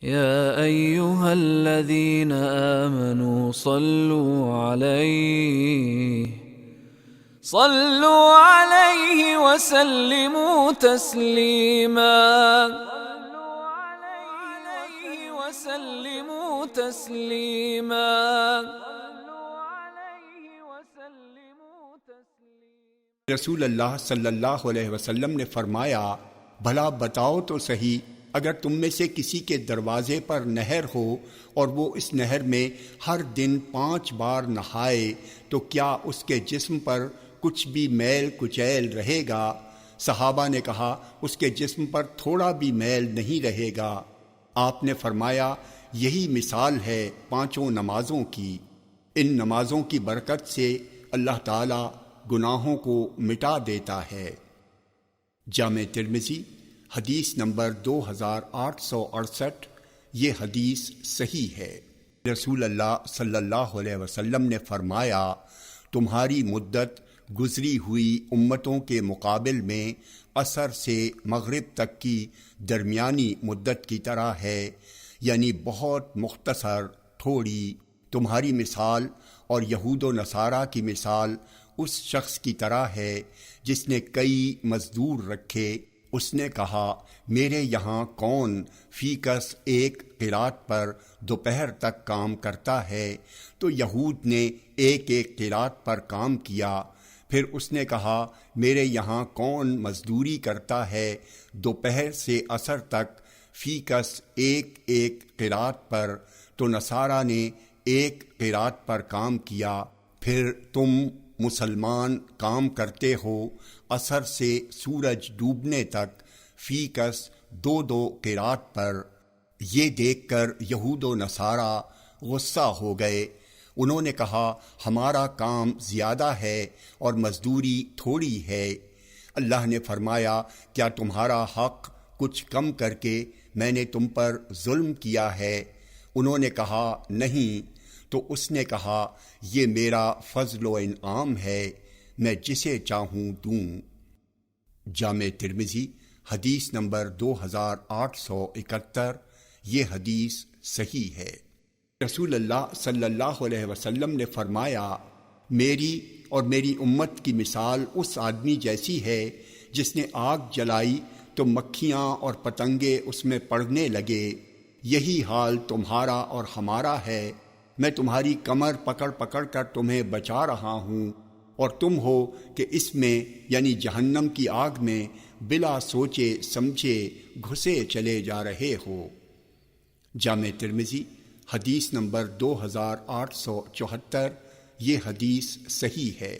يا أيها الذين آمنوا صلوا عليه وسلموا تسليما. رسول اللہ صلی اللہ علیہ وسلم نے فرمایا، بھلا بتاؤ تو صحیح، اگر تم میں سے کسی کے دروازے پر نہر ہو اور وہ اس نہر میں ہر دن 5 بار نہائے تو کیا اس کے جسم پر کچھ بھی میل کچیل رہے گا؟ صحابہ نے کہا، اس کے جسم پر تھوڑا بھی میل نہیں رہے گا۔ آپ نے فرمایا، یہی مثال ہے 5 نمازوں کی۔ ان نمازوں کی برکت سے اللہ تعالی گناہوں کو مٹا دیتا ہے۔ جامع ترمذی حدیث نمبر 2868، یہ حدیث صحیح ہے۔ رسول اللہ صلی اللہ علیہ وسلم نے فرمایا، تمہاری مدت گزری ہوئی امتوں کے مقابل میں عصر سے مغرب تک کی درمیانی مدت کی طرح ہے، یعنی بہت مختصر، تھوڑی۔ تمہاری مثال اور یہود و نصارہ کی مثال اس شخص کی طرح ہے جس نے کئی مزدور رکھے۔ اس نے کہا، میرے یہاں کون فی کس 1 قرات پر دوپہر تک کام کرتا ہے؟ تو یہود نے 1 قرات پر کام کیا۔ پھر اس نے کہا، میرے یہاں کون مزدوری کرتا ہے دوپہر سے عصر تک فی کس 1 قرات پر؟ تو نصارہ نے 1 قرات پر کام کیا۔ پھر تم مسلمان کام کرتے ہو عصر سے سورج ڈوبنے تک فی کس 2 قرات پر۔ یہ دیکھ کر یہود و نصارہ غصہ ہو گئے۔ انہوں نے کہا، ہمارا کام زیادہ ہے اور مزدوری تھوڑی ہے۔ اللہ نے فرمایا، کیا تمہارا حق کچھ کم کر کے میں نے تم پر ظلم کیا ہے؟ انہوں نے کہا، نہیں۔ تو اس نے کہا، یہ میرا فضل و انعام ہے، میں جسے چاہوں دوں۔ جامع ترمذی حدیث نمبر 2871، یہ حدیث صحیح ہے۔ رسول اللہ صلی اللہ علیہ وسلم نے فرمایا، میری اور میری امت کی مثال اس آدمی جیسی ہے جس نے آگ جلائی تو مکھیاں اور پتنگے اس میں پڑنے لگے۔ یہی حال تمہارا اور ہمارا ہے۔ میں تمہاری کمر پکڑ پکڑ کر تمہیں بچا رہا ہوں، اور تم ہو کہ اس میں یعنی جہنم کی آگ میں بلا سوچے سمجھے گھسے چلے جا رہے ہو۔ جامع ترمذی حدیث نمبر 2874، یہ حدیث صحیح ہے۔